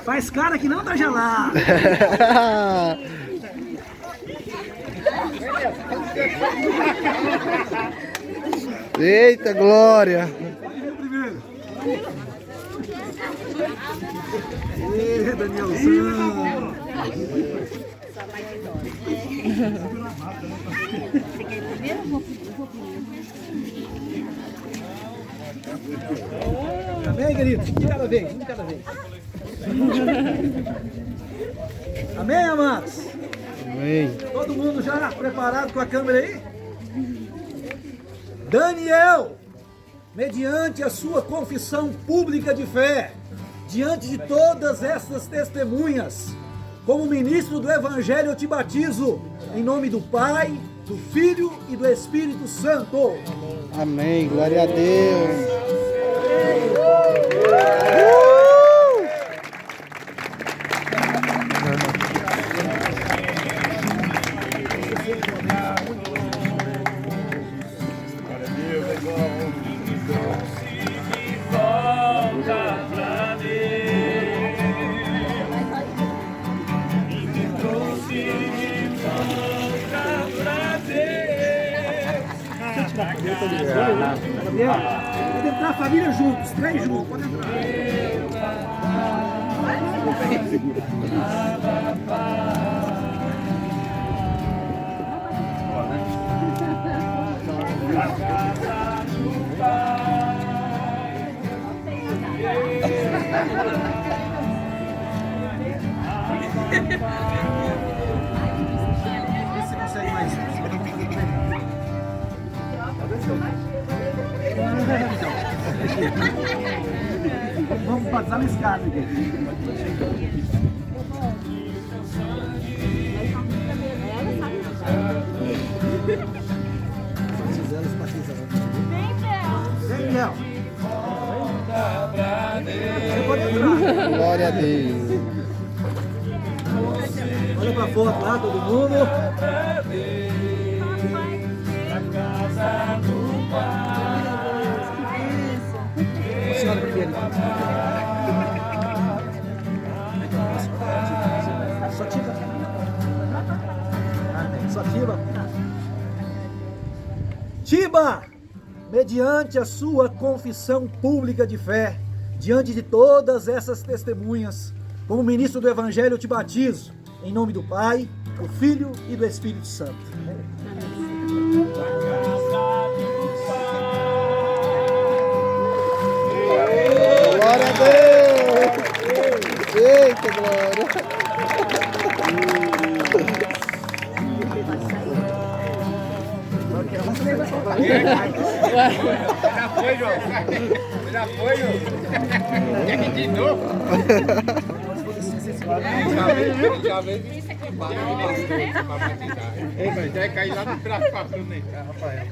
Faz cara que não tá gelado. Eita, glória! Ê, Danielzão! Amém, querido? De cada vez, de cada vez. Amém, amados? Amém. Todo mundo já preparado com a câmera aí? Daniel, mediante a sua confissão pública de fé, diante de todas essas testemunhas, como ministro do Evangelho eu te batizo, em nome do Pai, do Filho e do Espírito Santo. Amém. Glória a Deus. Pode entrar a família juntos, 3 juntos, pode entrar. Você consegue mais isso? Vamos passar na escada aqui. Vem, Léo. Você pode entrar. Glória a Deus. Olha pra foto lá, todo mundo. A senhora primeiro. Só tira. Só tira. Tiba, mediante a sua confissão pública de fé, diante de todas essas testemunhas, como ministro do Evangelho eu te batizo, em nome do Pai, do Filho e do Espírito Santo. Glória a Deus. Eita, glória. Já foi, João. Já foi, João. Quer de novo? Já veio isso aqui embaixo. Vai cair lá no trafaço, né, Rafael?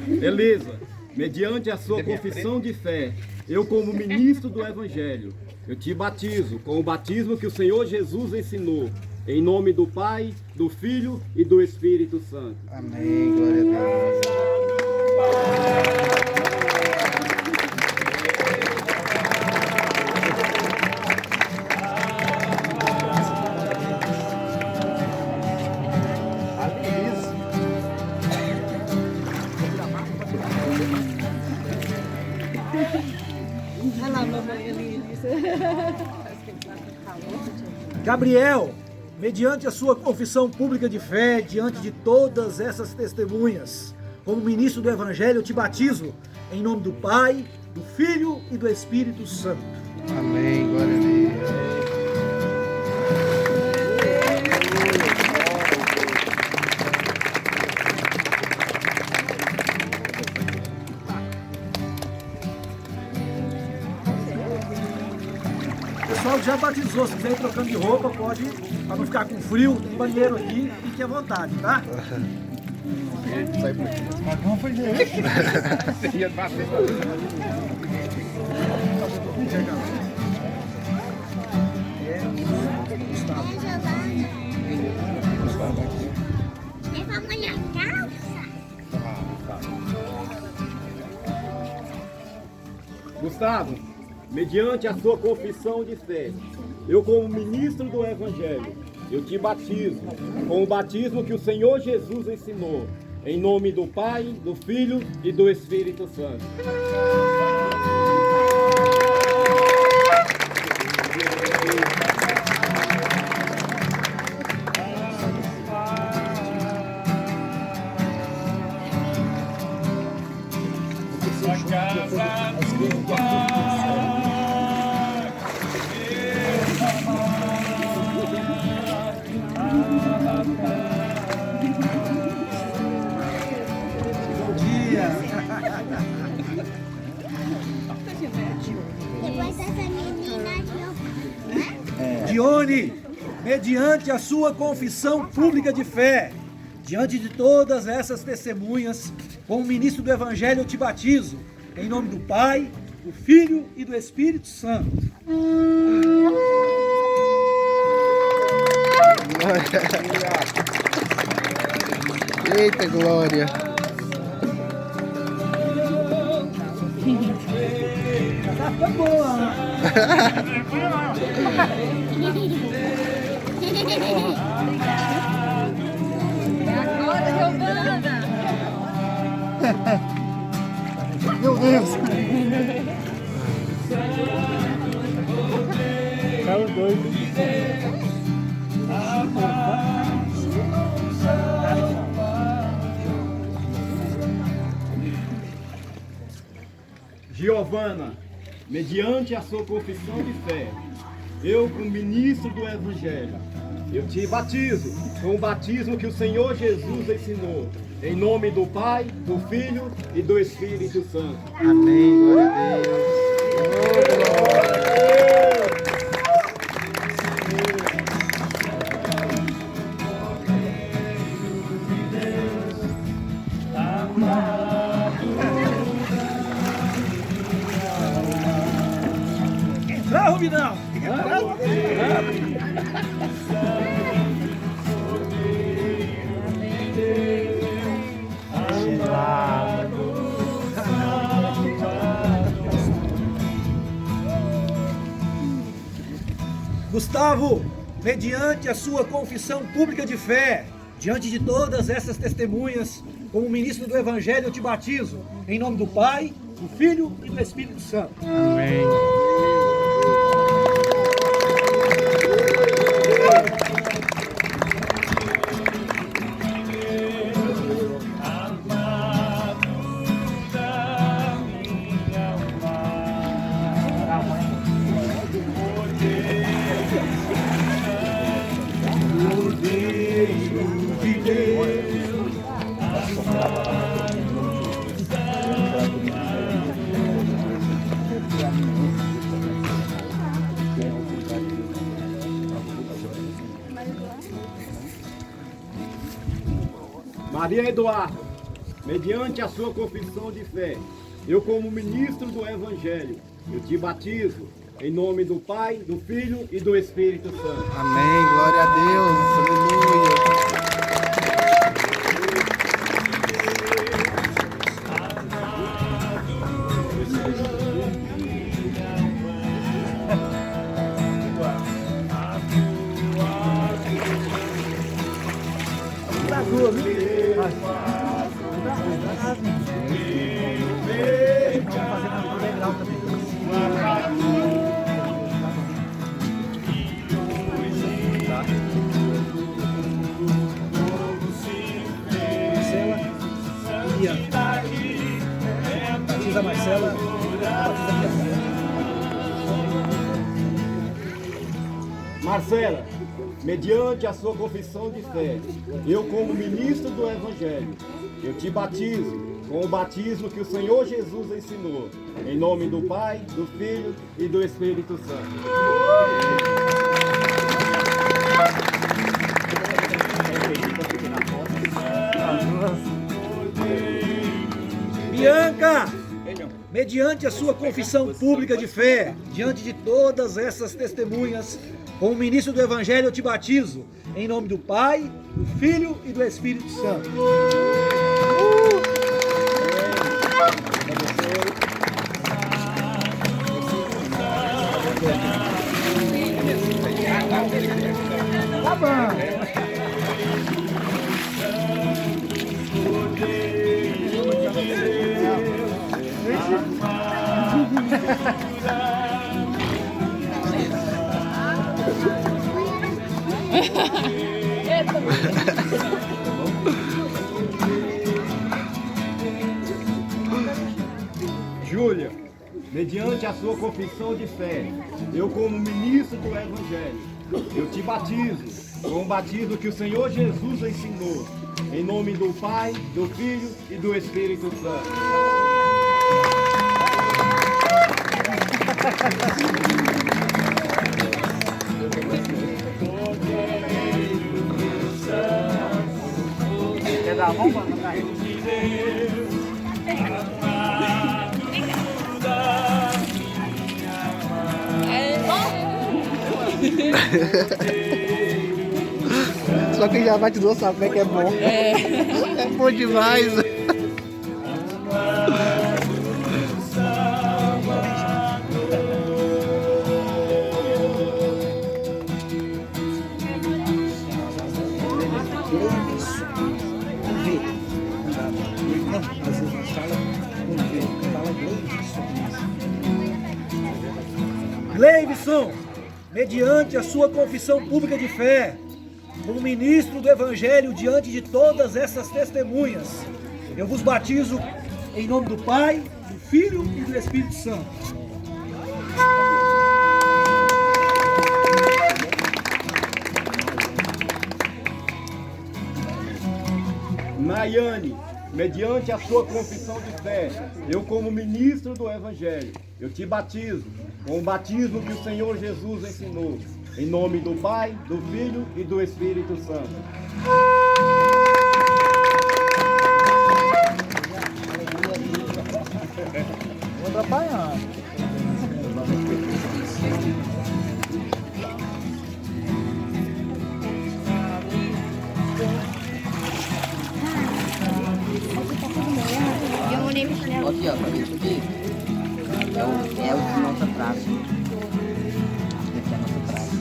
Elisa, mediante a sua confissão de fé, eu como ministro do Evangelho, eu te batizo com o batismo que o Senhor Jesus ensinou, em nome do Pai, do Filho e do Espírito Santo. Amém. Glória a Deus. Gabriel, mediante a sua confissão pública de fé, diante de todas essas testemunhas, como ministro do Evangelho, eu te batizo em nome do Pai, do Filho e do Espírito Santo. Amém. Glória a Deus. O pessoal já batizou, se quiser ir trocando de roupa, pode, para não ficar com frio, tem banheiro aqui, fique à vontade, tá? Mas não foi dele. Você ia bater. Leva a calça. Gustavo, mediante a sua confissão de fé, eu como ministro do Evangelho, eu te batizo com o batismo que o Senhor Jesus ensinou, em nome do Pai, do Filho e do Espírito Santo. Depois essa menina Dione, mediante a sua confissão pública de fé, diante de todas essas testemunhas, como ministro do Evangelho eu te batizo, em nome do Pai, do Filho e do Espírito Santo. Eita glória. Tá boa. Agora, Giovana! Meu Deus. Os dois. Giovana, mediante a sua confissão de fé, eu, como ministro do Evangelho, eu te batizo com o batismo que o Senhor Jesus ensinou, em nome do Pai, do Filho e do Espírito Santo. Amém, glória a Deus. Oh, glória. Entra, Rubinão! Gustavo, mediante a sua confissão pública de fé, diante de todas essas testemunhas, como ministro do Evangelho eu te batizo, em nome do Pai, do Filho e do Espírito Santo. Amém. Maria Eduarda, mediante a sua confissão de fé, eu como ministro do Evangelho, eu te batizo em nome do Pai, do Filho e do Espírito Santo. Amém, glória a Deus. Aleluia. Batiza Marcela, batiza Bianca. Marcela, mediante a sua confissão de fé, eu como ministro do Evangelho, eu te batizo com o batismo que o Senhor Jesus ensinou, em nome do Pai, do Filho e do Espírito Santo. Bianca, mediante a sua confissão pública de fé, diante de todas essas testemunhas, como ministro do Evangelho eu te batizo, em nome do Pai, do Filho e do Espírito Santo. Tá bom. Júlia, mediante a sua confissão de fé, eu como ministro do Evangelho, eu te batizo com o batismo que o Senhor Jesus ensinou, em nome do Pai, do Filho e do Espírito Santo. Quer dar a mão para não Só quem já batizou sabe como é que é bom. É bom demais. Gleivson, mediante a sua confissão pública de fé, como ministro do Evangelho diante de todas essas testemunhas, eu vos batizo em nome do Pai, do Filho e do Espírito Santo. Nayane, mediante a sua confissão de fé, eu como ministro do Evangelho, eu te batizo com o batismo que o Senhor Jesus ensinou, em nome do Pai, do Filho e do Espírito Santo. Vou atrapalhando. Aqui, ó, pra ver isso aqui. É o de nossa praça. Esse é a nossa praça.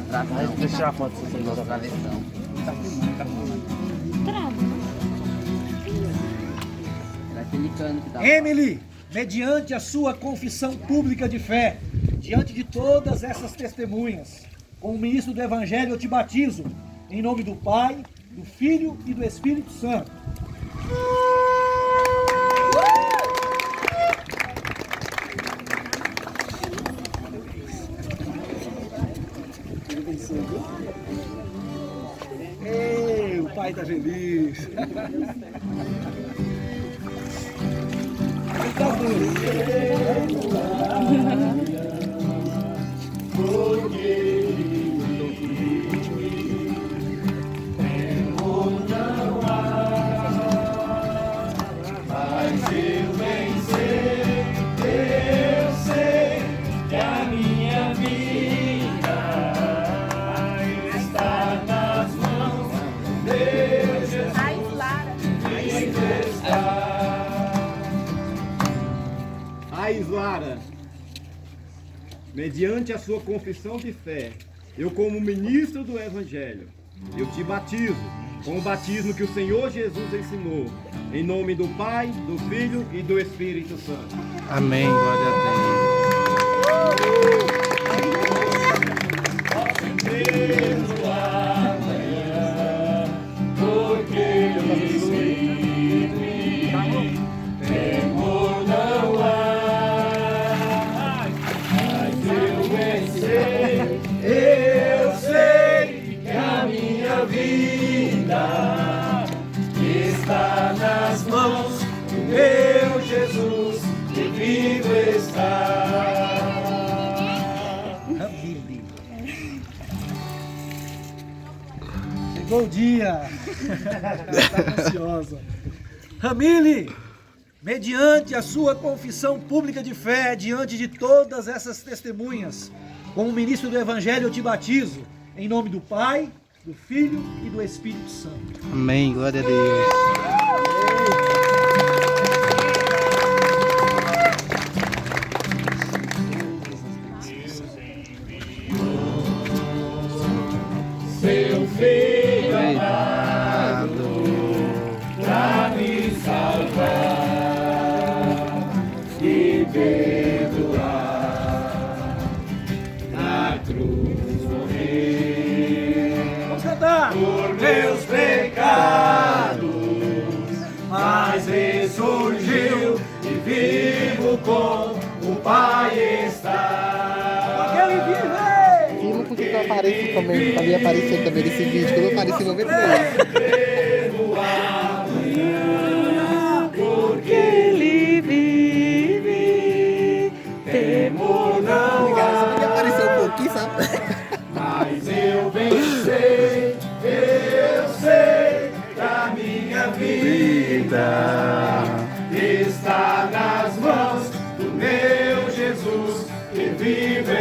Nossa praça não. Deixa eu tirar a foto de vocês. Nossa travessão. Tá filmando, tá filmando. Era aquele cano que tava. Emily, mediante a sua confissão pública de fé, diante de todas essas testemunhas, como ministro do Evangelho, eu te batizo, em nome do Pai, do Filho e do Espírito Santo. Ei, o pai tá feliz. Tá Lara, mediante a sua confissão de fé, eu como ministro do Evangelho, eu te batizo com o batismo que o Senhor Jesus ensinou, em nome do Pai, do Filho e do Espírito Santo. Amém, glória a Deus. Está nas mãos do meu Jesus, que vivo está. Ramile. Chegou o dia. Está ansiosa. Ramile, mediante a sua confissão pública de fé, diante de todas essas testemunhas, como ministro do Evangelho, eu te batizo, em nome do Pai, do Filho e do Espírito Santo. Amém, glória a Deus. esse também, pra mim aparecer também nesse vídeo, que eu não apareci em momento nenhum. Porque ele vive, temor não Cara, há. só podia aparecer um pouquinho, sabe? Mas eu venci, eu sei que a minha vida está nas mãos do meu Jesus que vive